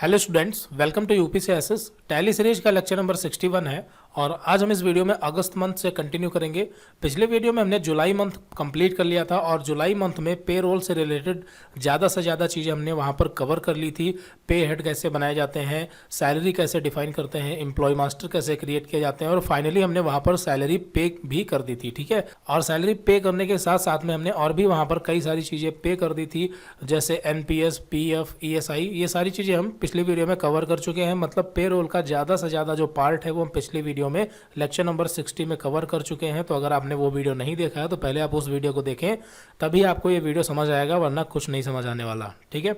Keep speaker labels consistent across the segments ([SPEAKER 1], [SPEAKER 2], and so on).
[SPEAKER 1] Hello students, welcome to UPCSS. Tally series का lecture number 61 है और आज हम इस वीडियो में अगस्त मंथ से कंटिन्यू करेंगे। पिछले वीडियो में हमने जुलाई मंथ कंप्लीट कर लिया था और जुलाई मंथ में पे रोल से रिलेटेड ज़्यादा से ज़्यादा चीज़ें हमने वहाँ पर कवर कर ली थी। पे हेड कैसे बनाए जाते हैं, सैलरी कैसे डिफाइन करते हैं, एम्प्लॉय मास्टर कैसे क्रिएट किए जाते हैं और फाइनली हमने वहाँ पर सैलरी पे भी कर दी थी। ठीक है, और सैलरी पे करने के साथ साथ में हमने और भी वहाँ पर कई सारी चीज़ें पे कर दी थी, जैसे एनपीएस, पीएफ, ईएसआई। ये सारी चीज़ें हम पिछली वीडियो में कवर कर चुके हैं। मतलब पे रोल का ज़्यादा से ज़्यादा जो पार्ट है वो हम पिछली वीडियो में लेक्चर नंबर 60 में कवर कर चुके हैं। तो अगर आपने वो वीडियो नहीं देखा है तो पहले आप उस वीडियो को देखें, तभी आपको ये वीडियो समझ आएगा, वरना कुछ नहीं समझ आने वाला। ठीक है,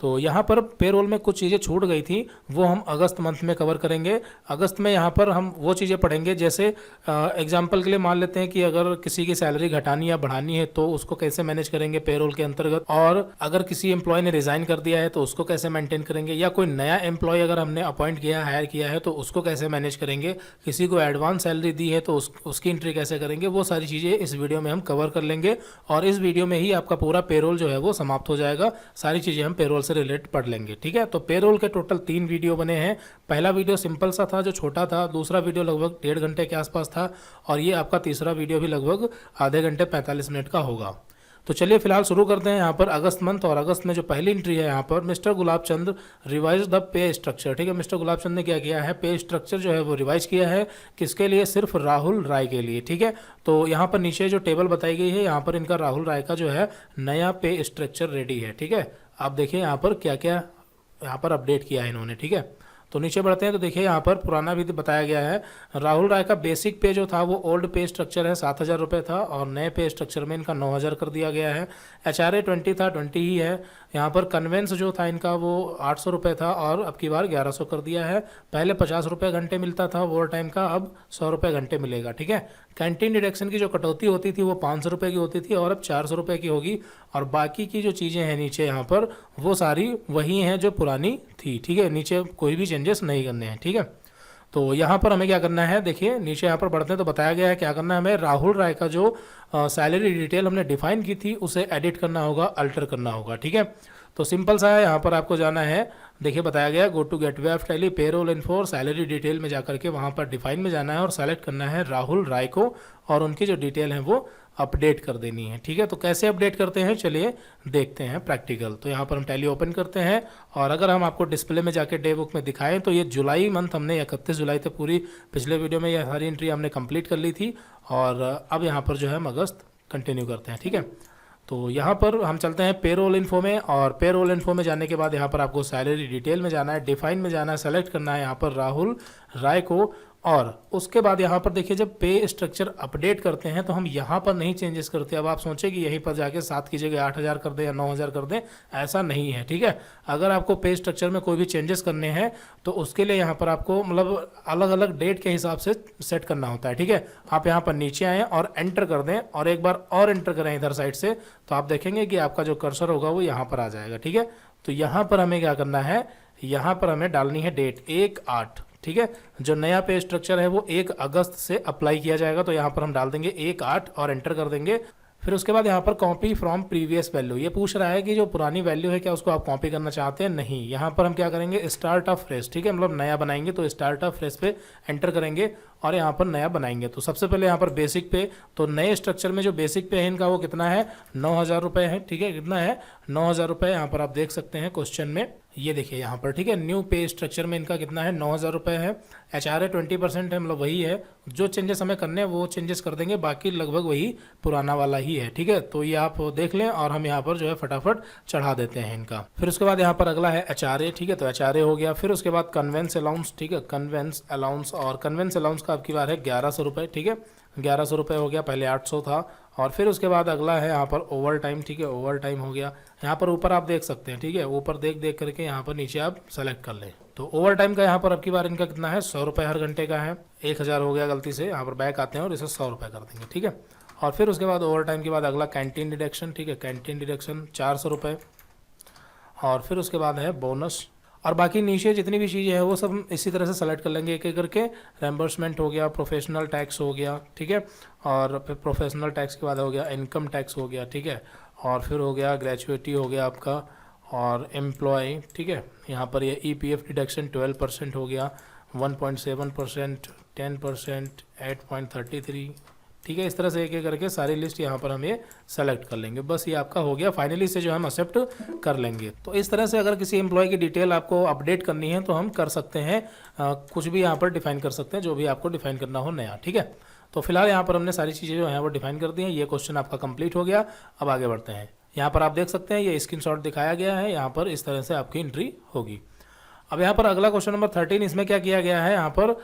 [SPEAKER 1] तो यहाँ पर पेरोल में कुछ चीज़ें छूट गई थी, वो हम अगस्त मंथ में कवर करेंगे। अगस्त में यहाँ पर हम वो चीज़ें पढ़ेंगे, जैसे एग्जांपल के लिए मान लेते हैं कि अगर किसी की सैलरी घटानी या बढ़ानी है तो उसको कैसे मैनेज करेंगे पेरोल के अंतर्गत, और अगर किसी एम्प्लॉय ने रिज़ाइन कर दिया है तो उसको कैसे मेंटेन करेंगे, या कोई नया एम्प्लॉय अगर हमने अपॉइंट किया, हायर किया है तो उसको कैसे मैनेज करेंगे, किसी को एडवांस सैलरी दी है तो उसकी एंट्री कैसे करेंगे। वो सारी चीज़ें इस वीडियो में हम कवर कर लेंगे और इस वीडियो में ही आपका पूरा पेरोल जो है वो समाप्त हो जाएगा। सारी चीज़ें हम पेरोल से रिलेटेड पढ़ लेंगे। ठीक है, तो पेरोल के टोटल 3 वीडियो बने हैं। पहला वीडियो सिंपल सा था जो छोटा था, दूसरा वीडियो लगभग 1.5 घंटे के आसपास था और ये आपका तीसरा वीडियो भी लगभग आधे घंटे 45 मिनट का होगा। तो चलिए फिलहाल शुरू करते हैं यहाँ पर अगस्त मंथ। और अगस्त में जो पहली एंट्री है यहाँ पर, mister Gulab Chand revise the pay structure. ठीक है, मिस्टर गुलाब चंद ने क्या किया है, पे स्ट्रक्चर जो है वो रिवाइज किया है। किसके लिए? सिर्फ राहुल राय के लिए। ठीक है, तो यहाँ पर नीचे जो टेबल बताई गई है, यहाँ पर इनका राहुल राय का जो है नया पे स्ट्रक्चर रेडी है। ठीक है, आप देखिए यहाँ पर क्या क्या यहाँ पर अपडेट किया है इन्होंने। ठीक है, तो नीचे बढ़ते हैं तो देखिए यहाँ पर पुराना भी बताया गया है। राहुल राय का बेसिक पे जो था वो ओल्ड पे स्ट्रक्चर है, 7,000 रुपये था और नए पे स्ट्रक्चर में इनका 9,000 कर दिया गया है। HRA 20 था, 20 ही है। यहाँ पर कन्वेंस जो था इनका वो 800 रुपये था और अब की बार 1100 कर दिया है। पहले 50 रुपये घंटे मिलता था ओवर टाइम का, अब 100 रुपये घंटे मिलेगा। ठीक है, कैंटीन डिडक्शन की जो कटौती होती थी वो 500 रुपये की होती थी और अब 400 रुपये की होगी। और बाकी की जो चीज़ें हैं नीचे यहाँ पर वो सारी वही हैं जो पुरानी थी। ठीक है, नीचे कोई भी चेंजेस नहीं करने हैं। ठीक है, तो यहाँ पर हमें क्या करना है, देखिए नीचे यहाँ पर बढ़ते हैं तो बताया गया है क्या करना है हमें। राहुल राय का जो सैलरी डिटेल हमने डिफाइन की थी उसे एडिट करना होगा, अल्टर करना होगा। ठीक है, तो सिंपल सा है, यहाँ पर आपको जाना है, देखिए बताया गया go to gateway of Tally payroll info, salary detail में जाकर के वहाँ पर डिफाइन में जाना है और सेलेक्ट करना है राहुल राय को और उनकी जो डिटेल है वो अपडेट कर देनी है। ठीक है, तो कैसे अपडेट करते हैं चलिए देखते हैं प्रैक्टिकल। तो यहाँ पर हम टैली ओपन करते हैं और अगर हम आपको डिस्प्ले में जाके डे बुक में दिखाएं तो ये जुलाई मंथ हमने 31 जुलाई तक पूरी पिछले वीडियो में यह सारी एंट्री हमने कंप्लीट कर ली थी और अब यहाँ पर जो है हम अगस्त कंटिन्यू करते हैं। ठीक है, तो यहाँ पर हम चलते हैं पेरोल इन्फो में और पेरोल इन्फो में जाने के बाद यहाँ पर आपको सैलरी डिटेल में जाना है, डिफाइन में जाना है, सेलेक्ट करना है यहाँ पर राहुल राय को। और उसके बाद यहाँ पर देखिए जब पे स्ट्रक्चर अपडेट करते हैं तो हम यहाँ पर नहीं चेंजेस करते। अब आप सोचें कि यहीं पर जाके 7 की जगह 8,000 कर दें या 9,000 कर दें, ऐसा नहीं है। ठीक है, अगर आपको पे स्ट्रक्चर में कोई भी चेंजेस करने हैं तो उसके लिए यहाँ पर आपको मतलब अलग अलग डेट के हिसाब से सेट करना होता है। ठीक है, आप यहाँ पर नीचे आएँ और एंटर कर दें और एक बार और एंटर करें इधर साइड से, तो आप देखेंगे कि आपका जो कर्सर होगा वो यहाँ पर आ जाएगा। ठीक है, तो यहाँ पर हमें क्या करना है, यहाँ पर हमें डालनी है डेट 1/8। ठीक है, जो नया पे स्ट्रक्चर है वो 1 अगस्त से अप्लाई किया जाएगा, तो यहाँ पर हम डाल देंगे 1/8 और एंटर कर देंगे। फिर उसके बाद यहाँ पर कॉपी फ्रॉम प्रीवियस वैल्यू, ये पूछ रहा है कि जो पुरानी वैल्यू है क्या उसको आप कॉपी करना चाहते हैं, नहीं। यहाँ पर हम क्या करेंगे, स्टार्ट ऑफ फ्रेश। ठीक है, मतलब नया बनाएंगे तो स्टार्ट ऑफ फ्रेश पे एंटर करेंगे और यहाँ पर नया बनाएंगे। तो सबसे पहले यहाँ पर बेसिक पे, तो नए स्ट्रक्चर में जो बेसिक पे है इनका वो कितना है, 9,000 रुपये है। ठीक है, कितना है, 9,000 रुपये। यहाँ पर आप देख सकते हैं क्वेश्चन में, ये देखिए यहाँ पर। ठीक है, न्यू पे स्ट्रक्चर में इनका कितना है, 9,000 रुपये है। HRA 20% है, मतलब वही है। जो चेंजेस हमें करने हैं वो चेंजेस कर देंगे, बाकी लगभग वही पुराना वाला ही है। ठीक है, तो ये आप देख लें और हम यहाँ पर जो है फटाफट चढ़ा देते हैं इनका। फिर उसके बाद यहाँ पर अगला है HRA। ठीक है, तो HRA हो गया। फिर उसके बाद कन्वेंस अलाउंस। ठीक है, कन्वेंस अलाउंस, और कन्वेंस अलाउंस का आपकी बार है 1100 रुपये। ठीक है, 1100 रुपये हो गया, पहले 800 था। और फिर उसके बाद अगला है यहाँ पर ओवर टाइम। ठीक है, ओवर टाइम हो गया। यहाँ पर ऊपर आप देख सकते हैं। ठीक है, ऊपर देख देख करके यहाँ पर नीचे आप सेलेक्ट कर लें। तो ओवर टाइम का यहाँ पर अब की बार इनका कितना है, 100 रुपये हर घंटे का है। 1,000 हो गया गलती से, यहाँ पर बैक आते हैं और इसे 100 रुपये कर देंगे। ठीक है, और फिर उसके बाद ओवर टाइम के बाद अगला कैंटीन डिडक्शन। ठीक है, कैंटीन डिडक्शन 400 रुपये। और फिर उसके बाद है बोनस, और बाकी नीचे जितनी भी चीज़ें हैं वो सब इसी तरह से सेलेक्ट कर लेंगे एक एक करके। रेम्बर्समेंट हो गया, प्रोफेशनल टैक्स हो गया। ठीक है, और फिर प्रोफेशनल टैक्स के बाद हो गया इनकम टैक्स हो गया। ठीक है, और फिर हो गया ग्रेजुएटी हो गया आपका, और एम्प्लॉय, ठीक है, यहाँ पर ये EPF डिडक्शन 12% हो गया, 1.7%, 10%, 8.33, ठीक है। इस तरह से एक एक करके सारी लिस्ट यहाँ पर हम ये सेलेक्ट कर लेंगे। बस ये आपका हो गया, फाइनली से जो हम एक्सेप्ट कर लेंगे। तो इस तरह से अगर किसी एम्प्लॉय की डिटेल आपको अपडेट करनी है तो हम कर सकते हैं, कुछ भी यहाँ पर डिफाइन कर सकते हैं, जो भी आपको डिफाइन करना हो नया, ठीक है। तो फिलहाल यहाँ पर हमने सारी चीज़ें जो है वो डिफाइन कर दी हैं। ये क्वेश्चन आपका कंप्लीट हो गया। अब आगे बढ़ते हैं। यहाँ पर आप देख सकते हैं ये स्क्रीनशॉट दिखाया गया है, यहाँ पर इस तरह से आपकी एंट्री होगी। अब यहाँ पर अगला क्वेश्चन नंबर 13, इसमें क्या किया गया है, यहाँ पर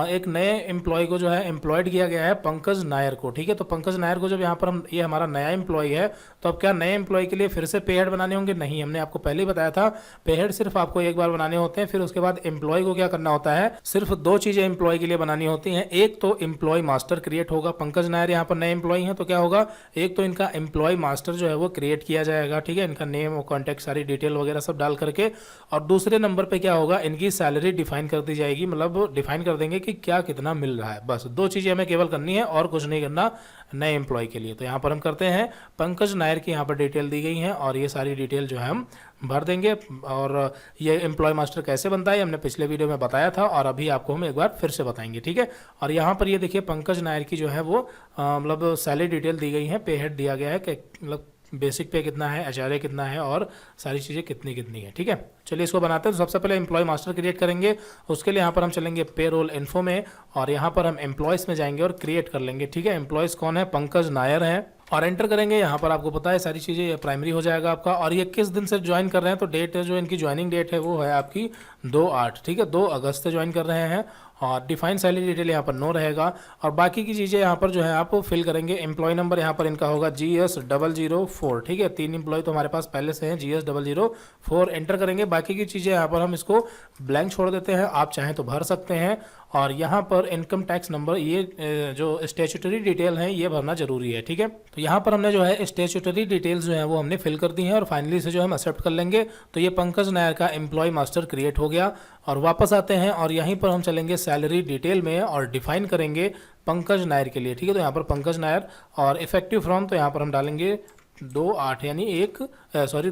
[SPEAKER 1] एक नए एम्प्लॉय को जो है एम्प्लॉयड किया गया है, पंकज नायर को, ठीक है। तो पंकज नायर को जब यहाँ पर हम, ये हमारा नया एम्प्लॉय है, तो अब क्या नए एम्प्लॉय के लिए फिर से पे हेड बनाने होंगे? नहीं, हमने आपको पहले ही बताया था पे हेड सिर्फ आपको एक बार बनाने होते हैं। फिर उसके बाद एम्प्लॉय को क्या करना होता है, सिर्फ 2 चीजें एम्प्लॉय के लिए बनानी होती हैं। एक तो एम्प्लॉय मास्टर क्रिएट होगा, पंकज नायर यहाँ पर नए एम्प्लॉय हैं, तो क्या होगा, एक तो इनका एम्प्लॉय मास्टर जो है वो क्रिएट किया जाएगा, ठीक है, इनका नेम और कॉन्टैक्ट सारी डिटेल वगैरह सब डाल करके। और दूसरे नंबर पे क्या होगा, इनकी सैलरी डिफाइन कर दी जाएगी, मतलब डिफाइन कर देंगे कि क्या कितना मिल रहा है। बस 2 चीजें हमें केवल करनी है और कुछ नहीं करना नए एम्प्लॉय के लिए। तो यहाँ पर हम करते हैं, पंकज नायर की यहाँ पर डिटेल दी गई है और ये सारी डिटेल जो है हम भर देंगे। और ये एम्प्लॉय मास्टर कैसे बनता है हमने पिछले वीडियो में बताया था और अभी आपको हम एक बार फिर से बताएंगे, ठीक है। और यहाँ पर ये देखिए पंकज नायर की जो है वो मतलब सैलरी डिटेल दी गई है, पे हेड दिया गया है कि मतलब बेसिक पे कितना है, एचआरए कितना है और सारी चीज़ें कितनी कितनी है, ठीक है। चलिए इसको बनाते हैं। तो सबसे पहले एम्प्लॉय मास्टर क्रिएट करेंगे, उसके लिए यहाँ पर हम चलेंगे पे रोल इन्फो में और यहाँ पर हम एम्प्लॉयज़ में जाएंगे और क्रिएट कर लेंगे, ठीक है। एम्प्लॉयज़ कौन है, पंकज नायर है और एंटर करेंगे। यहाँ पर आपको पता है सारी चीज़ें, ये प्राइमरी हो जाएगा आपका। और ये किस दिन से ज्वाइन कर रहे हैं, तो डेट जो इनकी ज्वाइनिंग डेट है वो है आपकी 2/8, ठीक है, 2 अगस्त से ज्वाइन कर रहे हैं। और डिफाइन सैलरी डिटेल यहाँ पर नो रहेगा और बाकी की चीज़ें यहाँ पर जो है आप फिल करेंगे। एम्प्लॉय नंबर यहाँ पर इनका होगा GS004, ठीक है, 3 एम्प्लॉय तो हमारे पास पहले से हैं, GS004 एंटर करेंगे। बाकी की चीज़ें यहाँ पर हम इसको ब्लैंक छोड़ देते हैं, आप चाहें तो भर सकते हैं। और यहाँ पर इनकम टैक्स नंबर, ये जो स्टेचुटरी डिटेल है ये भरना जरूरी है, ठीक है। तो यहाँ पर हमने जो है स्टेचुटरी डिटेल्स जो है वो हमने फिल कर दी हैं और फाइनली से जो हम एक्सेप्ट कर लेंगे। तो ये पंकज नायर का एम्प्लॉय मास्टर क्रिएट हो गया। और वापस आते हैं और यहीं पर हम चलेंगे सैलरी डिटेल में और डिफाइन करेंगे पंकज नायर के लिए, ठीक है। तो यहाँ पर पंकज नायर और इफेक्टिव फ्रॉम, तो यहाँ पर हम डालेंगे 2/8 यानी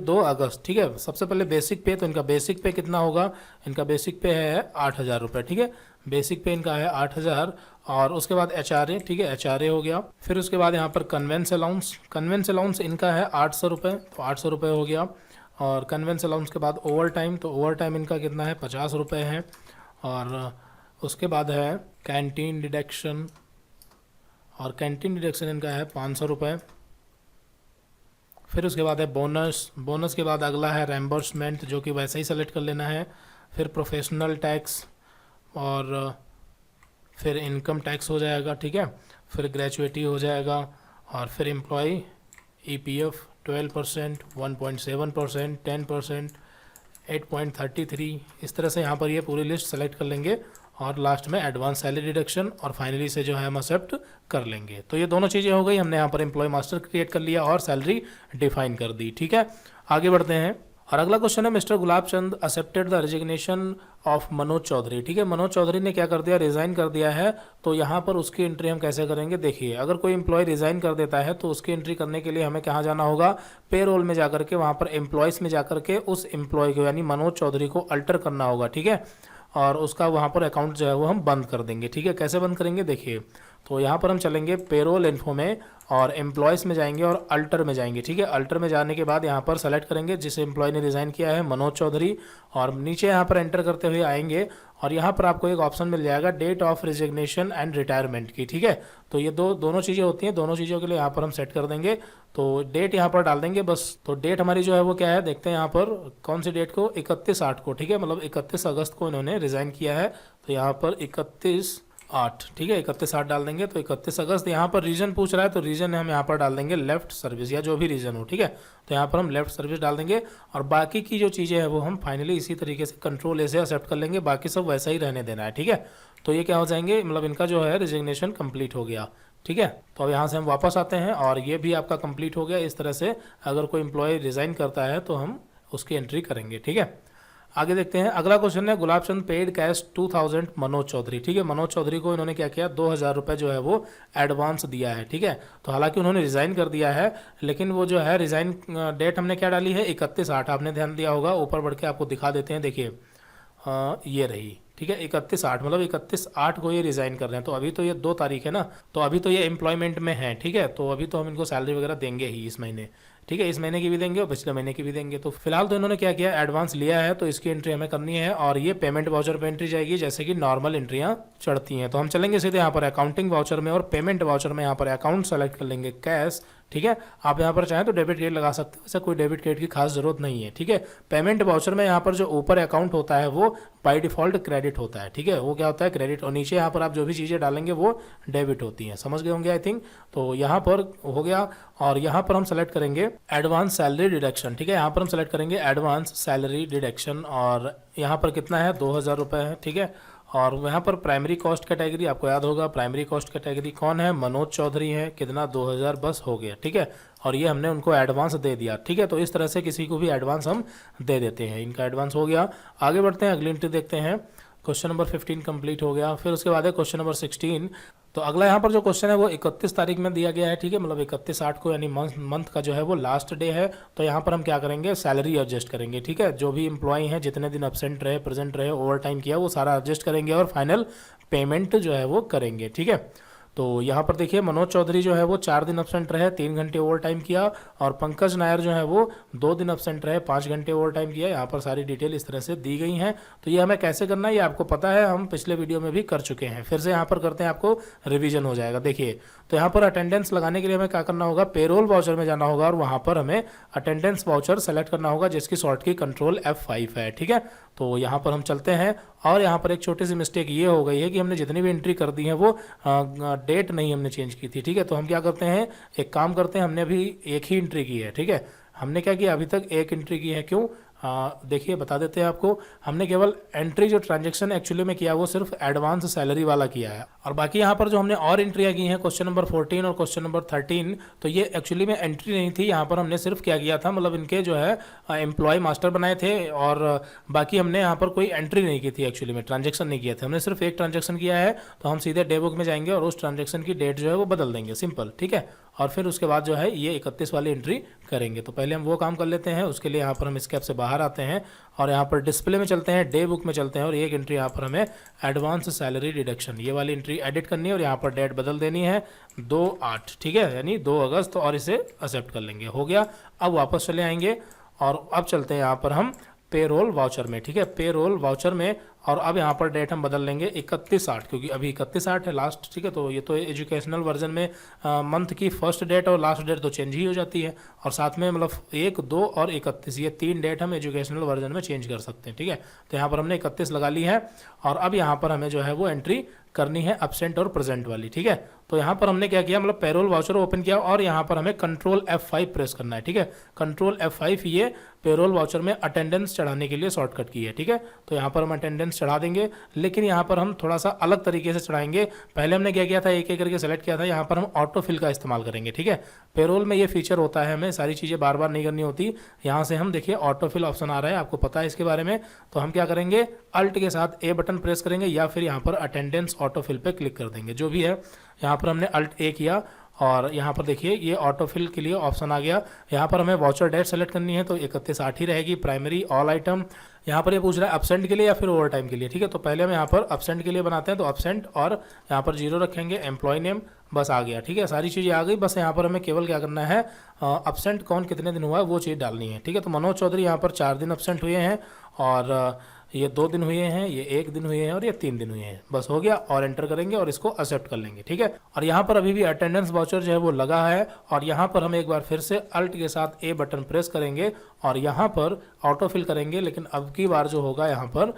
[SPEAKER 1] 2 अगस्त, ठीक है। सबसे पहले बेसिक पे, तो इनका बेसिक पे कितना होगा, इनका बेसिक पे है 8,000 रुपये, ठीक है, बेसिक पे इनका है 8,000। और उसके बाद एचआरए, ठीक है, एचआरए हो गया। फिर उसके बाद यहाँ पर कन्वेंस अलाउंस इनका है 800 रुपये, तो 800 रुपये हो गया। और कन्वेंस अलाउंस के बाद ओवर टाइम, तो ओवर टाइम इनका कितना है, 50 रुपये है। और उसके बाद है कैंटीन डिडक्शन, और कैंटीन डिडक्शन इनका है 500 रुपये। फिर उसके बाद है बोनस के बाद अगला है रेम्बर्समेंट, जो कि वैसे ही सेलेक्ट कर लेना है। फिर प्रोफेशनल टैक्स और फिर इनकम टैक्स हो जाएगा, ठीक है। फिर ग्रेजुएटी हो जाएगा और फिर एम्प्लॉय EPF 12%, 1.7%, 10%, 8.33, इस तरह से यहाँ पर ये पूरी लिस्ट सेलेक्ट कर लेंगे और लास्ट में एडवांस सैलरी डिडक्शन और फाइनली से जो है हम एक्सेप्ट कर लेंगे। तो ये दोनों चीज़ें हो गई, हमने यहाँ पर एम्प्लॉय मास्टर क्रिएट कर लिया और सैलरी डिफाइन कर दी, ठीक है। आगे बढ़ते हैं और अगला क्वेश्चन है, mister Gulab Chand accepted the resignation of Manoj Chaudhary, ठीक है। मनोज चौधरी ने क्या कर दिया, रिज़ाइन कर दिया है। तो यहाँ पर उसकी एंट्री हम कैसे करेंगे, देखिए, अगर कोई एम्प्लॉय रिज़ाइन कर देता है तो उसकी एंट्री करने के लिए हमें कहाँ जाना होगा, पे रोल में जाकर के, वहाँ पर एम्प्लॉयज़ में जाकर के उस एम्प्लॉय को यानी मनोज चौधरी को अल्टर करना होगा, ठीक है। और उसका वहाँ पर अकाउंट जो है वो हम बंद कर देंगे, ठीक है। कैसे बंद करेंगे, देखिए, तो यहाँ पर हम चलेंगे पेरोल इन्फो में और एम्प्लॉयज़ में जाएंगे और अल्टर में जाएंगे, ठीक है। अल्टर में जाने के बाद यहाँ पर सेलेक्ट करेंगे जिस एम्प्लॉय ने रिज़ाइन किया है, मनोज चौधरी, और नीचे यहाँ पर एंटर करते हुए आएंगे और यहाँ पर आपको एक ऑप्शन मिल जाएगा date of resignation and retirement की, ठीक है। तो ये दोनों चीज़ें होती हैं, दोनों चीज़ों के लिए यहाँ पर हम सेट कर देंगे। तो डेट यहाँ पर डाल देंगे बस। तो डेट हमारी जो है वो क्या है, देखते हैं यहाँ पर कौन सी डेट को, 31/8 को, ठीक है, मतलब 31 अगस्त को इन्होंने रिज़ाइन किया है। तो यहाँ पर 31/8, ठीक है, 31/8 डाल देंगे। तो 31 अगस्त, यहाँ पर रीजन पूछ रहा है तो रीजन हम यहाँ पर डाल देंगे लेफ्ट सर्विस या जो भी रीजन हो, ठीक है। तो यहाँ पर हम लेफ्ट सर्विस डाल देंगे और बाकी की जो चीज़ें हैं वो हम फाइनली इसी तरीके से कंट्रोल से एक्सेप्ट कर लेंगे, बाकी सब वैसा ही रहने देना है, ठीक है। तो ये क्या हो जाएंगे, मतलब इनका जो है रिजिग्नेशन कंप्लीट हो गया, ठीक है। तो अब यहाँ से हम वापस आते हैं और ये भी आपका कंप्लीट हो गया। इस तरह से अगर कोई एम्प्लॉय रिज़ाइन करता है तो हम उसकी एंट्री करेंगे, ठीक है। आगे देखते हैं, अगला क्वेश्चन है गुलाब चंद पेड कैश 2000 मनोज चौधरी। ठीक है, मनोज चौधरी को इन्होंने क्या किया, 2000 रुपये जो है वो एडवांस दिया है। ठीक है, तो हालांकि उन्होंने रिज़ाइन कर दिया है, लेकिन वो जो है रिज़ाइन डेट हमने क्या डाली है, 31/8। आपने ध्यान दिया होगा, ऊपर बढ़ के आपको दिखा देते हैं, देखिए ये रही। ठीक है, 31/8 मतलब 31/8 को ये रिज़ाइन कर रहे हैं। तो अभी तो ये 2 तारीख है ना, तो अभी तो ये एम्प्लॉयमेंट में है। ठीक है, तो अभी तो हम इनको सैलरी वगैरह देंगे ही इस महीने। ठीक है, इस महीने की भी देंगे और पिछले महीने की भी देंगे। तो फिलहाल तो इन्होंने क्या किया, एडवांस लिया है, तो इसकी एंट्री हमें करनी है और ये पेमेंट वाउचर पे एंट्री जाएगी, जैसे कि नॉर्मल एंट्रियां चढ़ती हैं। तो हम चलेंगे सीधे यहाँ पर अकाउंटिंग वाउचर में और पेमेंट वाउचर में यहाँ पर अकाउंट सेलेक्ट कर लेंगे कैश। ठीक है, आप यहाँ पर चाहें तो डेबिट क्रेडिट लगा सकते हो, वैसे कोई डेबिट क्रेडिट की खास जरूरत नहीं है। ठीक है, पेमेंट वाउचर में यहाँ पर जो ऊपर अकाउंट होता है वो बाय डिफॉल्ट क्रेडिट होता है। ठीक है, वो क्या होता है, क्रेडिट, और नीचे यहाँ पर आप जो भी चीज़ें डालेंगे वो डेबिट होती हैं। समझ गए होंगे आई थिंक। तो यहाँ पर हो गया और यहाँ पर हम सेलेक्ट करेंगे एडवांस सैलरी डिडक्शन। ठीक है, यहाँ पर हम सेलेक्ट करेंगे एडवांस सैलरी डिडक्शन और यहाँ पर कितना है, 2000 रुपये है। ठीक है, और यहाँ पर प्राइमरी कॉस्ट कैटेगरी आपको याद होगा, प्राइमरी कॉस्ट कैटेगरी कौन है, मनोज चौधरी है। कितना, 2000 बस हो गया। ठीक है, और ये हमने उनको एडवांस दे दिया। ठीक है, तो इस तरह से किसी को भी एडवांस हम दे देते हैं। इनका एडवांस हो गया। आगे बढ़ते हैं, अगली एंट्री देखते हैं। क्वेश्चन नंबर 15 कंप्लीट हो गया। फिर उसके बाद है क्वेश्चन नंबर 16। तो अगला यहाँ पर जो क्वेश्चन है वो 31 तारीख में दिया गया है। ठीक है, मतलब 31/8 को, यानी मंथ का जो है वो लास्ट डे है। तो यहाँ पर हम क्या करेंगे, सैलरी एडजस्ट करेंगे। ठीक है, जो भी एम्प्लॉय हैं, जितने दिन एब्सेंट रहे, प्रेजेंट रहे, ओवर टाइम किया, वो सारा एडजस्ट करेंगे और फाइनल पेमेंट जो है वो करेंगे। ठीक है, तो यहाँ पर देखिए मनोज चौधरी जो है वो 4 दिन एब्सेंट रहे, 3 घंटे ओवर टाइम किया, और पंकज नायर जो है वो 2 दिन एब्सेंट रहे, 5 घंटे ओवर टाइम किया। यहाँ पर सारी डिटेल इस तरह से दी गई हैं। तो ये हमें कैसे करना है ये आपको पता है, हम पिछले वीडियो में भी कर चुके हैं। फिर से यहाँ पर करते हैं, आपको रिवीजन हो जाएगा। देखिए, तो यहाँ पर अटेंडेंस लगाने के लिए हमें क्या करना होगा, पेरोल वाउचर में जाना होगा और वहाँ पर हमें अटेंडेंस वाउचर सेलेक्ट करना होगा, जिसकी शॉर्ट की कंट्रोल F5 है। ठीक है, तो यहाँ पर हम चलते हैं और यहाँ पर एक छोटी सी मिस्टेक ये हो गई है कि हमने जितनी भी एंट्री कर दी है वो डेट नहीं हमने चेंज की थी। ठीक है, तो हम क्या करते हैं, एक काम करते हैं, हमने अभी एक ही एंट्री की है। ठीक है, हमने क्या किया, अभी तक एक एंट्री की है। क्यों, देखिए बता देते हैं आपको। हमने केवल एंट्री, जो ट्रांजैक्शन एक्चुअली में किया वो सिर्फ एडवांस सैलरी वाला किया है, और बाकी यहाँ पर जो हमने और एंट्रियाँ की हैं, क्वेश्चन नंबर 14 और क्वेश्चन नंबर 13, तो ये एक्चुअली में एंट्री नहीं थी। यहाँ पर हमने सिर्फ क्या किया था, मतलब इनके जो है एम्प्लॉय मास्टर बनाए थे, और बाकी हमने यहाँ पर कोई एंट्री नहीं की थी, एक्चुअली में ट्रांजेक्शन नहीं किया था। हमने सिर्फ एक ट्रांजेक्शन किया है, तो हम सीधे डे बुक में जाएंगे और उस ट्रांजेक्शन की डेट जो है वो बदल देंगे, सिंपल। ठीक है, और फिर उसके बाद जो है ये 31 वाली एंट्री करेंगे। तो पहले हम वो काम कर लेते हैं, उसके लिए यहाँ पर हम स्केप से बाहर आते हैं और यहाँ पर डिस्प्ले में चलते हैं, डे बुक में चलते हैं, और एक एंट्री यहाँ पर हमें एडवांस सैलरी डिडक्शन, ये वाली एंट्री एडिट करनी है और यहाँ पर डेट बदल देनी है 2/8। ठीक है, यानी 2 अगस्त, और इसे एक्सेप्ट कर लेंगे। हो गया। अब वापस चले आएंगे और अब चलते हैं यहाँ पर हम पेरोल वाउचर में। ठीक है, पेरोल वाउचर में, और अब यहाँ पर डेट हम बदल लेंगे 31/8, क्योंकि अभी 31/8 है लास्ट। ठीक है, तो ये तो एजुकेशनल वर्जन में मंथ की फर्स्ट डेट और लास्ट डेट तो चेंज ही हो जाती है, और साथ में मतलब 1, 2 और 31, ये 3 डेट हम एजुकेशनल वर्जन में चेंज कर सकते हैं। ठीक है, तो यहाँ पर हमने 31 लगा ली है, और अब यहाँ पर हमें जो है वो एंट्री करनी है एब्सेंट और प्रेजेंट वाली। ठीक है, तो यहाँ पर हमने क्या किया, मतलब पेरोल वाउचर ओपन किया और यहाँ पर हमें कंट्रोल F5 प्रेस करना है। ठीक है, कंट्रोल F5 ये पेरोल वाउचर में अटेंडेंस चढ़ाने के लिए शॉर्टकट की है। ठीक है, तो यहाँ पर हम अटेंडेंस चढ़ा देंगे, लेकिन यहाँ पर हम थोड़ा सा अलग तरीके से चढ़ाएंगे। पहले हमने क्या किया था, एक एक करके सेलेक्ट किया था, यहाँ पर हम ऑटो फिल का इस्तेमाल करेंगे। ठीक है, पेरोल में ये फीचर होता है, हमें सारी चीज़ें बार बार नहीं करनी होती। यहाँ से हम देखिए ऑटो फिल ऑप्शन आ रहा है, आपको पता है इसके बारे में। तो हम क्या करेंगे, अल्ट के साथ A बटन प्रेस करेंगे या फिर यहाँ पर अटेंडेंस ऑटो फिल पे क्लिक कर देंगे, जो भी है। यहाँ पर हमने अल्ट A किया और यहाँ पर देखिए ये ऑटो फिल के लिए ऑप्शन आ गया। यहाँ पर हमें वाउचर डेट सेलेक्ट करनी है, तो 31/8 ही रहेगी। प्राइमरी ऑल आइटम, यहाँ पर ये पूछ रहा है एब्सेंट के लिए या फिर ओवर टाइम के लिए। ठीक है, तो पहले हम यहाँ पर एब्सेंट के लिए बनाते हैं, तो एब्सेंट और यहाँ पर 0 रखेंगे, एम्प्लॉय नेम, बस आ गया। ठीक है, सारी चीज़ें आ गई। बस यहाँ पर हमें केवल क्या करना है, एब्सेंट कौन कितने दिन हुआ है वो चीज़ डालनी है। ठीक है, तो मनोज चौधरी यहाँ पर 4 दिन एब्सेंट हुए हैं, और ये 2 दिन हुए हैं, ये 1 दिन हुए हैं, और ये 3 दिन हुए हैं। बस हो गया, और एंटर करेंगे और इसको एक्सेप्ट कर लेंगे। ठीक है, और यहाँ पर अभी भी अटेंडेंस वाउचर जो है वो लगा है, और यहाँ पर हम एक बार फिर से अल्ट के साथ A बटन प्रेस करेंगे और यहाँ पर ऑटो फिल करेंगे, लेकिन अब की बार जो होगा यहाँ पर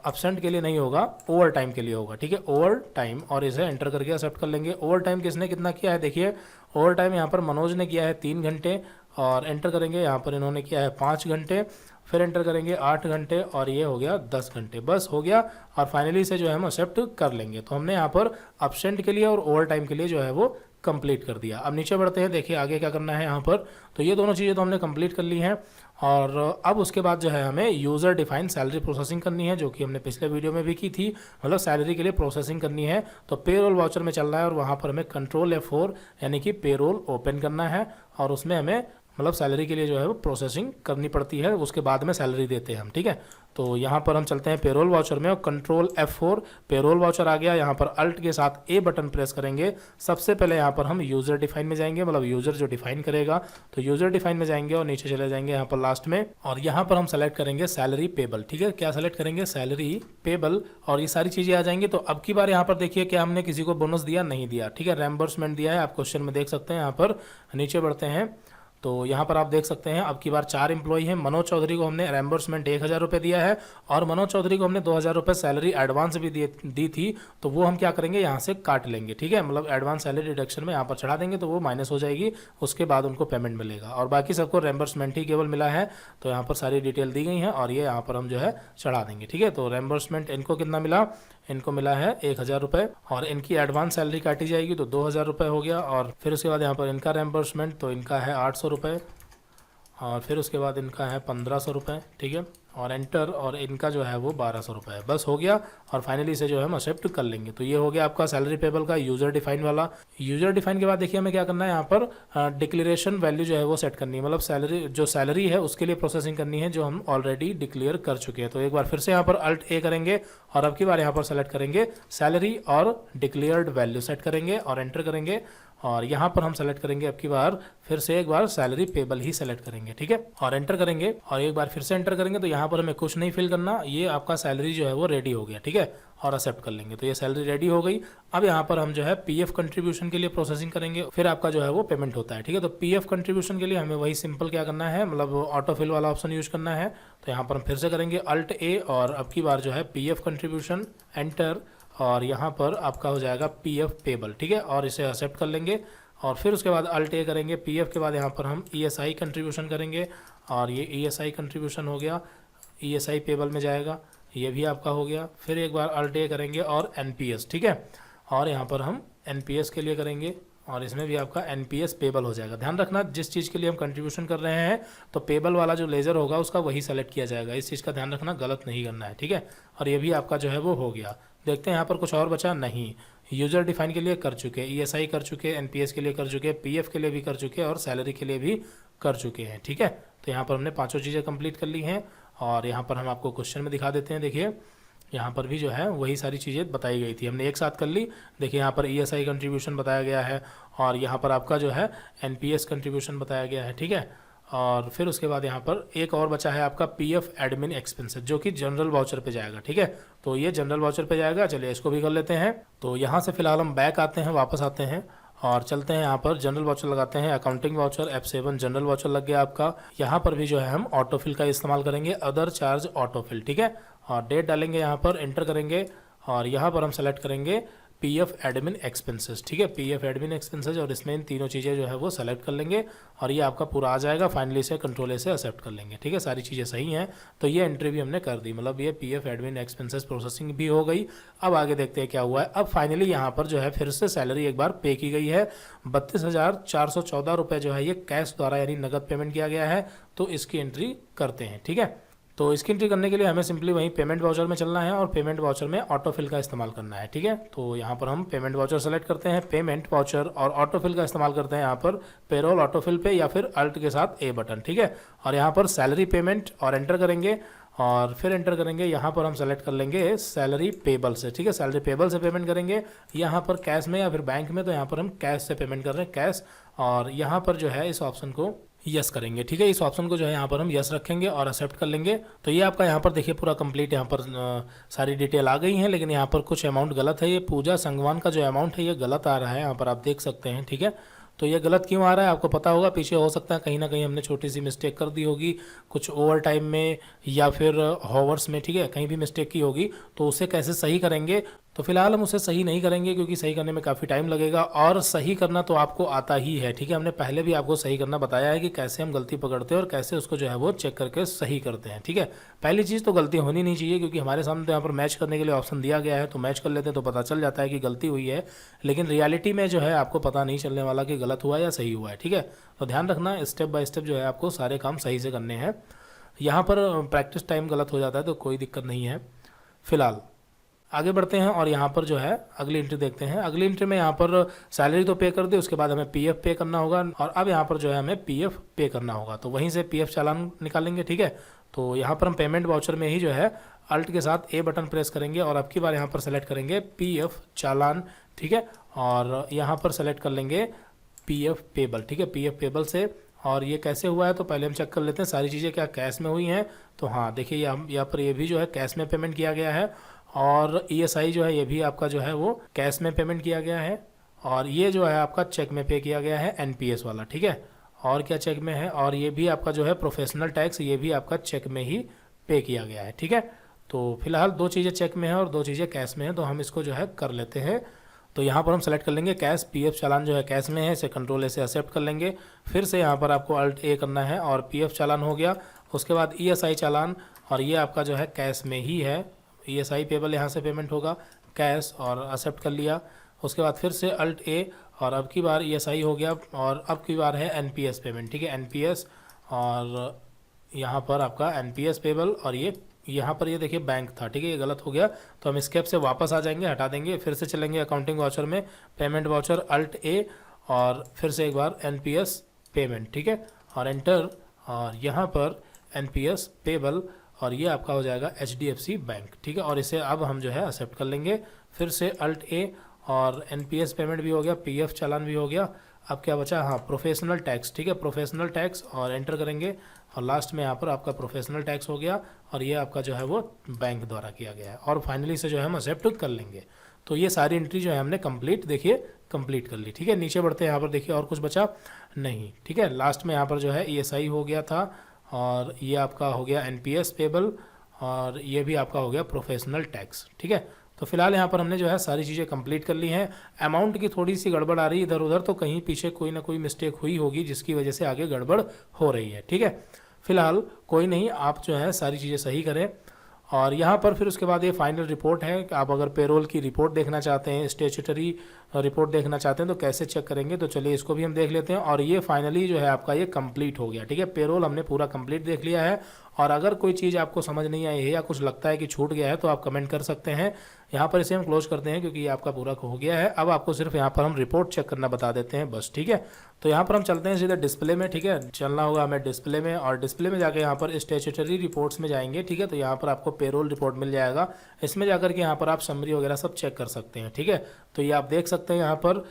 [SPEAKER 1] एब्सेंट के लिए नहीं होगा, ओवर टाइम के लिए होगा। ठीक है, ओवर टाइम, और इसे एंटर करके एक्सेप्ट कर लेंगे। ओवर टाइम किसने कितना किया है, देखिए ओवर टाइम यहाँ पर मनोज ने किया है 3 घंटे, और एंटर करेंगे, यहाँ पर इन्होंने किया है 5 घंटे, फिर एंटर करेंगे 8 घंटे, और ये हो गया 10 घंटे। बस हो गया, और फाइनली इसे जो है हम एक्सेप्ट कर लेंगे। तो हमने यहाँ पर एब्सेंट के लिए और ओवर टाइम के लिए जो है वो कंप्लीट कर दिया। अब नीचे बढ़ते हैं, देखिए आगे क्या करना है यहाँ पर। तो ये दोनों चीज़ें तो हमने कंप्लीट कर ली हैं और अब उसके बाद जो है हमें यूज़र डिफाइंड सैलरी प्रोसेसिंग करनी है, जो कि हमने पिछले वीडियो में भी की थी। मतलब सैलरी के लिए प्रोसेसिंग करनी है, तो पेरोल वाउचर में चलना है और वहाँ पर हमें कंट्रोल F4 यानी कि पेरोल ओपन करना है और उसमें हमें मतलब सैलरी के लिए जो है वो प्रोसेसिंग करनी पड़ती है, उसके बाद में सैलरी देते हैं हम, ठीक है। तो यहाँ पर हम चलते हैं पेरोल वाउचर में और कंट्रोल F4 पेरोल वाउचर आ गया। यहाँ पर अल्ट के साथ ए बटन प्रेस करेंगे। सबसे पहले यहाँ पर हम यूज़र डिफाइन में जाएंगे, मतलब यूज़र जो डिफाइन करेगा, तो यूज़र डिफाइन में जाएंगे और नीचे चले जाएंगे यहाँ पर लास्ट में और यहाँ पर हम सेलेक्ट करेंगे सैलरी पेबल, ठीक है। क्या सेलेक्ट करेंगे? सैलरी पेबल, और ये सारी चीज़ें आ जाएंगी। तो अब की बार यहाँ पर देखिए क्या हमने किसी को बोनस दिया, नहीं दिया, ठीक है। रेम्बर्समेंट दिया है, आप क्वेश्चन में देख सकते हैं। यहाँ पर नीचे बढ़ते हैं तो यहाँ पर आप देख सकते हैं अब की बार 4 एम्प्लॉई हैं। मनोज चौधरी को हमने रेम्बर्समेंट 1000 रुपये दिया है और मनोज चौधरी को हमने 2000 रुपये सैलरी एडवांस भी दी थी, तो वो हम क्या करेंगे यहाँ से काट लेंगे, ठीक है। मतलब एडवांस सैलरी डिडक्शन में यहाँ पर चढ़ा देंगे तो वो माइनस हो जाएगी, उसके बाद उनको पेमेंट मिलेगा और बाकी सबको रेम्बर्समेंट ही केवल मिला है। तो यहाँ पर सारी डिटेल दी गई है और ये यहाँ पर हम जो है चढ़ा देंगे, ठीक है। तो रेम्बर्समेंट इनको कितना मिला? इनको मिला है 1000 रुपये और इनकी एडवांस सैलरी काटी जाएगी तो 2000 रुपये हो गया। और फिर उसके बाद यहाँ पर इनका रेम्बर्समेंट तो इनका है 800 रुपये और फिर उसके बाद इनका है 1500 रुपये, ठीक है। और एंटर, और इनका जो है वो 1200 रुपये है, बस हो गया। और फाइनली इसे जो है हम एक्सेप्ट कर लेंगे। तो ये हो गया आपका सैलरी पेबल का यूज़र डिफाइन वाला। यूज़र डिफाइन के बाद देखिए हमें क्या करना है, यहाँ पर डिक्लेरेशन वैल्यू जो है वो सेट करनी है, मतलब सैलरी है उसके लिए प्रोसेसिंग करनी है जो हम ऑलरेडी डिक्लेयर कर चुके हैं। तो एक बार फिर से यहाँ पर अल्ट ए करेंगे और अब की बार यहाँ पर सेलेक्ट करेंगे सैलरी और डिक्लेयर्ड वैल्यू सेट करेंगे और एंटर करेंगे और यहाँ पर हम सेलेक्ट करेंगे अब की बार फिर से एक बार सैलरी पेबल ही सेलेक्ट करेंगे, ठीक है। और एंटर करेंगे और एक बार फिर से एंटर करेंगे तो यहाँ पर हमें कुछ नहीं फिल करना, ये आपका सैलरी जो है वो रेडी हो गया, ठीक है। और एक्सेप्ट कर लेंगे तो ये सैलरी रेडी हो गई। अब यहाँ पर हम जो है पीएफ कंट्रीब्यूशन के लिए प्रोसेसिंग करेंगे, फिर आपका जो है वो पेमेंट होता है, ठीक है। तो पीएफ कंट्रीब्यूशन के लिए हमें वही सिंपल क्या करना है, मतलब ऑटो फिल वाला ऑप्शन यूज करना है। तो यहाँ पर हम फिर से करेंगे अल्ट ए और अब की बार जो है पीएफ कंट्रीब्यूशन एंटर और यहाँ पर आपका हो जाएगा पीएफ पेबल, ठीक है। और इसे एक्सेप्ट कर लेंगे और फिर उसके बाद अल्ट ए करेंगे। पीएफ के बाद यहाँ पर हम ईएसआई कंट्रीब्यूशन करेंगे और ये ईएसआई कंट्रीब्यूशन हो गया, ईएसआई पेबल में जाएगा, ये भी आपका हो गया। फिर एक बार अल्ट ए करेंगे और एनपीएस, ठीक है। और यहाँ पर हम एनपीएस के लिए करेंगे और इसमें भी आपका एनपीएस पेबल हो जाएगा। ध्यान रखना जिस चीज़ के लिए हम कंट्रीब्यूशन कर रहे हैं तो पेबल वाला जो लेजर होगा उसका वही सेलेक्ट किया जाएगा, इस चीज़ का ध्यान रखना, गलत नहीं करना है, ठीक है। और ये भी आपका जो है वो हो गया। देखते हैं यहाँ पर कुछ और बचा, नहीं। यूज़र डिफाइन के लिए कर चुके, ईएसआई कर चुके, एनपीएस के लिए कर चुके, पीएफ के लिए भी कर चुके और सैलरी के लिए भी कर चुके हैं, ठीक है। तो यहाँ पर हमने पांचों चीज़ें कंप्लीट कर ली हैं और यहाँ पर हम आपको क्वेश्चन में दिखा देते हैं। देखिए यहाँ पर भी जो है वही सारी चीज़ें बताई गई थी, हमने एक साथ कर ली। देखिए यहाँ पर ईएसआई कंट्रीब्यूशन बताया गया है और यहाँ पर आपका जो है एनपीएस कंट्रीब्यूशन बताया गया है, ठीक है। और फिर उसके बाद यहाँ पर एक और बचा है आपका पीएफ एडमिन एक्सपेंसेस जो कि जनरल वाउचर पे जाएगा, ठीक है। तो ये जनरल वाउचर पे जाएगा, चलिए इसको भी कर लेते हैं। तो यहाँ से फिलहाल हम बैक आते हैं, वापस आते हैं और चलते हैं यहाँ पर जनरल वाउचर लगाते हैं। Accounting voucher F7 general voucher लग गया आपका। यहाँ पर भी जो है हम ऑटोफिल का इस्तेमाल करेंगे, अदर चार्ज ऑटोफिल, ठीक है। और डेट डालेंगे यहाँ पर, एंटर करेंगे और यहाँ पर हम सेलेक्ट करेंगे पीएफ एडमिन एक्सपेंसेस, ठीक है, पीएफ एडमिन एक्सपेंसेस। और इसमें इन तीनों चीज़ें जो है वो सेलेक्ट कर लेंगे और ये आपका पूरा आ जाएगा। फाइनली से कंट्रोल से एक्सेप्ट कर लेंगे, ठीक है। सारी चीज़ें सही हैं तो ये एंट्री भी हमने कर दी, मतलब ये पीएफ एडमिन एक्सपेंसेस प्रोसेसिंग भी हो गई। अब आगे देखते हैं क्या हुआ है। अब फाइनली यहाँ पर जो है फिर से सैलरी एक बार पे की गई है, 32,414 रुपये जो है ये कैश द्वारा यानी नगद पेमेंट किया गया है। तो इसकी एंट्री करते हैं, ठीक है। तो इसकी एंट्री करने के लिए हमें सिंपली वहीं पेमेंट वाउचर में चलना है और पेमेंट वाउचर में ऑटोफिल का इस्तेमाल करना है, ठीक है। तो यहाँ पर हम पेमेंट वाउचर सेलेक्ट करते हैं, पेमेंट वाउचर और ऑटोफिल का इस्तेमाल करते हैं यहाँ पर पेरोल ऑटोफिल पे या फिर अल्ट के साथ ए बटन, ठीक है। और यहाँ पर सैलरी पेमेंट और एंटर करेंगे और फिर एंटर करेंगे। यहाँ पर हम सेलेक्ट कर लेंगे सैलरी पेबल से, ठीक है। सैलरी पेबल से पेमेंट करेंगे, यहाँ पर कैश में या फिर बैंक में, तो यहाँ पर हम कैश से पेमेंट कर रहे हैं, कैश। और यहाँ पर जो है इस ऑप्शन को यस करेंगे, ठीक है। इस ऑप्शन को जो है यहाँ पर हम यस रखेंगे और एक्सेप्ट कर लेंगे। तो ये आपका यहाँ पर देखिए पूरा कंप्लीट यहाँ पर सारी डिटेल आ गई हैं, लेकिन यहाँ पर कुछ अमाउंट गलत है। ये पूजा संगवान का जो अमाउंट है ये गलत आ रहा है, यहाँ पर आप देख सकते हैं, ठीक है। तो ये गलत क्यों आ रहा है आपको पता होगा, पीछे हो सकता है कहीं ना कहीं हमने छोटी सी मिस्टेक कर दी होगी, कुछ ओवर टाइम में या फिर हॉवर्स में, ठीक है, कहीं भी मिस्टेक की होगी। तो उसे कैसे सही करेंगे तो फिलहाल हम उसे सही नहीं करेंगे क्योंकि सही करने में काफ़ी टाइम लगेगा, और सही करना तो आपको आता ही है, ठीक है। हमने पहले भी आपको सही करना बताया है कि कैसे हम गलती पकड़ते हैं और कैसे उसको जो है वो चेक करके सही करते हैं, ठीक है। पहली चीज़ तो गलती होनी नहीं चाहिए, क्योंकि हमारे सामने तो यहाँ पर मैच करने के लिए ऑप्शन दिया गया है, तो मैच कर लेते हैं तो पता चल जाता है कि गलती हुई है, लेकिन रियलिटी में जो है आपको पता नहीं चलने वाला कि गलत हुआ या सही हुआ है, ठीक है। तो ध्यान रखना, स्टेप बाय स्टेप जो है आपको सारे काम सही से करने हैं। यहाँ पर प्रैक्टिस टाइम गलत हो जाता है तो कोई दिक्कत नहीं है। फिलहाल आगे बढ़ते हैं और यहाँ पर जो है अगली एंट्री देखते हैं। अगली एंट्री में यहाँ पर सैलरी तो पे कर दी, उसके बाद हमें पीएफ पे करना होगा, और अब यहाँ पर जो है हमें पीएफ पे करना होगा, तो वहीं से पीएफ चालान निकालेंगे, ठीक है। तो यहाँ पर हम पेमेंट वाउचर में ही जो है अल्ट के साथ ए बटन प्रेस करेंगे और अब की बार यहाँ पर सेलेक्ट करेंगे पीएफ चालान, ठीक है। और यहाँ पर सेलेक्ट कर लेंगे पीएफ पेबल, ठीक है, पीएफ पेबल से। और ये कैसे हुआ है तो पहले हम चेक कर लेते हैं सारी चीज़ें क्या कैश में हुई हैं। तो हाँ देखिए, यहाँ पर ये भी जो है कैश में पेमेंट किया गया है, और ईएसआई जो है ये भी आपका जो है वो कैश में पेमेंट किया गया है, और ये जो है आपका चेक में पे किया गया है एनपीएस वाला, ठीक है। और क्या चेक में है, और ये भी आपका जो है प्रोफेशनल टैक्स, ये भी आपका चेक में ही पे किया गया है, ठीक है। तो फिलहाल दो चीज़ें चेक में है और दो चीज़ें कैश में है, तो हम इसको जो है कर लेते हैं। तो यहाँ पर हम सेलेक्ट कर लेंगे कैश, पीएफ चालान जो है कैश में है, इसे कंट्रोल ए से एक्सेप्ट कर लेंगे। फिर से यहाँ पर आपको अल्ट ए करना है और पीएफ चालान हो गया। उसके बाद ईएसआई चालान, और ये आपका जो है कैश में ही है, ईएसआई पेबल यहाँ से पेमेंट होगा कैश, और एक्सेप्ट कर लिया। उसके बाद फिर से अल्ट ए, और अब की बार ईएसआई हो गया, और अब की बार है एनपीएस पेमेंट, ठीक है, एनपीएस, और यहाँ पर आपका एनपीएस पेबल, और ये यहाँ पर ये देखिए बैंक था, ठीक है, ये गलत हो गया, तो हम स्केप से वापस आ जाएंगे, हटा देंगे, फिर से चलेंगे अकाउंटिंग वाउचर में, पेमेंट वाउचर अल्ट ए, और फिर से एक बार एनपीएस पेमेंट, ठीक है, और एंटर, और यहाँ पर एनपीएस पेबल, और ये आपका हो जाएगा एचडीएफसी बैंक, ठीक है। और इसे अब हम जो है एक्सेप्ट कर लेंगे। फिर से अल्ट ए, और एनपीएस पेमेंट भी हो गया, पीएफ चालान भी हो गया। अब क्या बचा, हाँ प्रोफेशनल टैक्स, ठीक है, प्रोफेशनल टैक्स, और एंटर करेंगे, और लास्ट में यहाँ पर आपका प्रोफेशनल टैक्स हो गया, और ये आपका जो है वो बैंक द्वारा किया गया है, और फाइनली से जो है हम एक्सेप्ट कर लेंगे। तो ये सारी एंट्री जो है हमने कंप्लीट, देखिए कंप्लीट कर ली, ठीक है। नीचे बढ़ते हैं, यहाँ पर देखिए और कुछ बचा नहीं, ठीक है। लास्ट में यहाँ पर जो है ईएसआई हो गया था, और ये आपका हो गया एनपीएस पेबल, और ये भी आपका हो गया प्रोफेशनल टैक्स, ठीक है। तो फिलहाल यहाँ पर हमने जो है सारी चीज़ें कंप्लीट कर ली हैं। अमाउंट की थोड़ी सी गड़बड़ आ रही है इधर उधर, तो कहीं पीछे कोई ना कोई मिस्टेक हुई होगी जिसकी वजह से आगे गड़बड़ हो रही है, ठीक है। फिलहाल कोई नहीं, आप जो है सारी चीज़ें सही करें। और यहाँ पर फिर उसके बाद ये फाइनल रिपोर्ट है कि आप अगर पेरोल की रिपोर्ट देखना चाहते हैं, स्टेचुटरी रिपोर्ट देखना चाहते हैं, तो कैसे चेक करेंगे, तो चलिए इसको भी हम देख लेते हैं। और ये फाइनली जो है आपका ये कंप्लीट हो गया, ठीक है, पेरोल हमने पूरा कंप्लीट देख लिया है। और अगर कोई चीज़ आपको समझ नहीं आई है या कुछ लगता है कि छूट गया है तो आप कमेंट कर सकते हैं। यहाँ पर इसे हम क्लोज करते हैं क्योंकि ये आपका पूरा हो गया है। अब आपको सिर्फ यहाँ पर हम रिपोर्ट चेक करना बता देते हैं बस, ठीक है। तो यहाँ पर हम चलते हैं सीधे डिस्प्ले में, ठीक है, चलना होगा हमें डिस्प्ले में, और डिस्प्ले में जाके यहाँ पर स्टेचुटरी रिपोर्ट्स में जाएंगे, ठीक है। तो यहाँ पर आपको पेरोल रिपोर्ट मिल जाएगा, इसमें जाकर के यहाँ पर आप समरी वगैरह सब चेक कर सकते हैं, ठीक है। तो ये आप देख सकते हैं यहाँ पर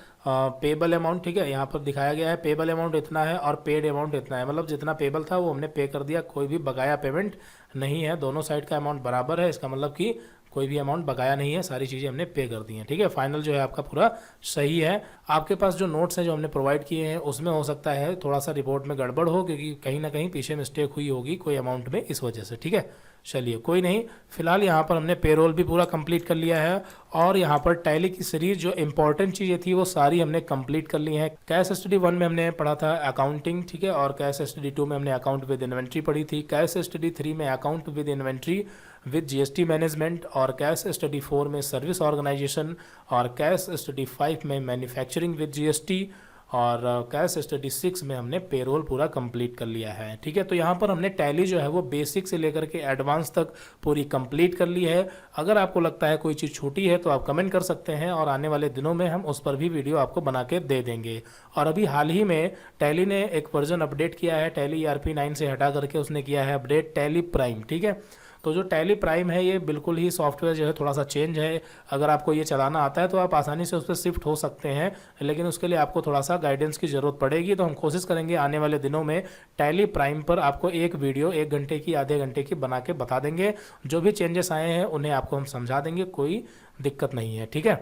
[SPEAKER 1] पेबल अमाउंट, ठीक है, यहाँ पर दिखाया गया है पेबल अमाउंट इतना है और पेड अमाउंट इतना है, मतलब जितना पेबल था वो हमने पे कर दिया, कोई भी बकाया पेमेंट नहीं है, दोनों साइड का अमाउंट बराबर है, इसका मतलब कि कोई भी अमाउंट बकाया नहीं है, सारी चीज़ें हमने पे कर दी हैं, ठीक है। फाइनल जो है आपका पूरा सही है। आपके पास जो नोट्स हैं जो हमने प्रोवाइड किए हैं उसमें हो सकता है थोड़ा सा रिपोर्ट में गड़बड़ हो, क्योंकि कहीं ना कहीं पीछे मिस्टेक हुई होगी कोई अमाउंट में, इस वजह से, ठीक है। चलिए कोई नहीं, फिलहाल यहाँ पर हमने पेरोल भी पूरा कंप्लीट कर लिया है, और यहाँ पर टैली की सीरीज जो इंपॉर्टेंट चीज़ें थी वो सारी हमने कंप्लीट कर ली हैं। कैश स्टडी 1 में हमने पढ़ा था अकाउंटिंग, ठीक है, और कैश स्टडी 2 में हमने अकाउंट विद इन्वेंट्री पढ़ी थी, कैश स्टडी 3 में account with inventory with GST management, और कैश स्टडी 4 में सर्विस ऑर्गेनाइजेशन, और कैश स्टडी 5 में मैन्युफैक्चरिंग विद जीएसटी, और कैश स्टडी 6 में हमने पेरोल पूरा कंप्लीट कर लिया है, ठीक है। तो यहाँ पर हमने टैली जो है वो बेसिक से लेकर के एडवांस तक पूरी कंप्लीट कर ली है। अगर आपको लगता है कोई चीज़ छूटी है तो आप कमेंट कर सकते हैं, और आने वाले दिनों में हम उस पर भी वीडियो आपको बना के दे देंगे। और अभी हाल ही में टैली ने एक वर्जन अपडेट किया है, टैली ERP 9 से हटा करके उसने किया है अपडेट टैली प्राइम, ठीक है। तो जो टैली प्राइम है ये बिल्कुल ही सॉफ्टवेयर जो है थोड़ा सा चेंज है। अगर आपको ये चलाना आता है तो आप आसानी से उस पर शिफ्ट हो सकते हैं, लेकिन उसके लिए आपको थोड़ा सा गाइडेंस की ज़रूरत पड़ेगी। तो हम कोशिश करेंगे आने वाले दिनों में टैली प्राइम पर आपको एक वीडियो 1 घंटे की, आधे घंटे की बना के बता देंगे। जो भी चेंजेस आए हैं उन्हें आपको हम समझा देंगे, कोई दिक्कत नहीं है, ठीक है।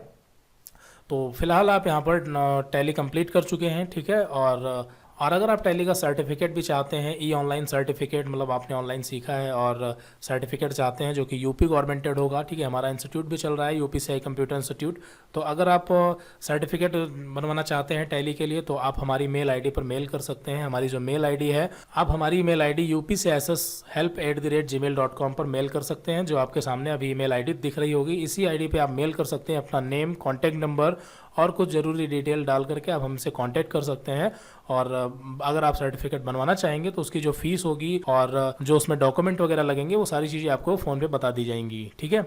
[SPEAKER 1] तो फिलहाल आप यहाँ पर टैली कंप्लीट कर चुके हैं, ठीक है, और अगर आप टैली का सर्टिफिकेट भी चाहते हैं, ई ऑनलाइन सर्टिफिकेट, मतलब आपने ऑनलाइन सीखा है और सर्टिफिकेट चाहते हैं जो कि यूपी गवर्नमेंटेड होगा, ठीक है, हमारा इंस्टीट्यूट भी चल रहा है यूपीसीआई कंप्यूटर इंस्टीट्यूट। तो अगर आप सर्टिफिकेट बनवाना चाहते हैं टैली के लिए तो आप हमारी मेल आईडी पर मेल कर सकते हैं। हमारी जो मेल आईडी है, आप हमारी मेल आईडी upcshelp@gmail.com पर मेल कर सकते हैं, जो आपके सामने अभी ईमेल आईडी दिख रही होगी। इसी आईडी पे आप मेल कर सकते हैं, अपना नेम, कॉन्टैक्ट नंबर और कुछ ज़रूरी डिटेल डाल करके आप हमसे कांटेक्ट कर सकते हैं। और अगर आप सर्टिफिकेट बनवाना चाहेंगे तो उसकी जो फीस होगी और जो उसमें डॉक्यूमेंट वगैरह लगेंगे वो सारी चीज़ें आपको फ़ोन पे बता दी जाएंगी, ठीक है।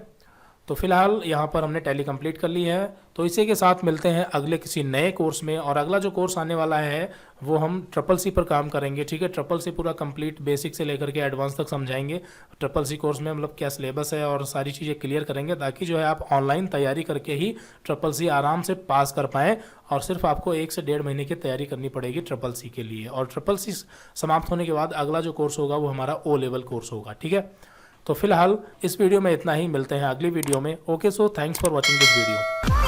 [SPEAKER 1] तो फिलहाल यहाँ पर हमने टैली कंप्लीट कर ली है। तो इसी के साथ मिलते हैं अगले किसी नए कोर्स में। और अगला जो कोर्स आने वाला है वो हम ट्रिपल सी पर काम करेंगे, ठीक है। ट्रिपल सी पूरा कंप्लीट बेसिक से लेकर के एडवांस तक समझाएंगे। ट्रिपल सी कोर्स में मतलब क्या सिलेबस है और सारी चीज़ें क्लियर करेंगे, ताकि जो है आप ऑनलाइन तैयारी करके ही ट्रिपल सी आराम से पास कर पाएँ। और सिर्फ आपको 1 से 1.5 महीने की तैयारी करनी पड़ेगी ट्रिपल सी के लिए। और ट्रिपल सी समाप्त होने के बाद अगला जो कोर्स होगा वो हमारा ओ लेवल कोर्स होगा, ठीक है। तो फिलहाल इस वीडियो में इतना ही, मिलते हैं अगली वीडियो में। Okay, so thanks for watching this video.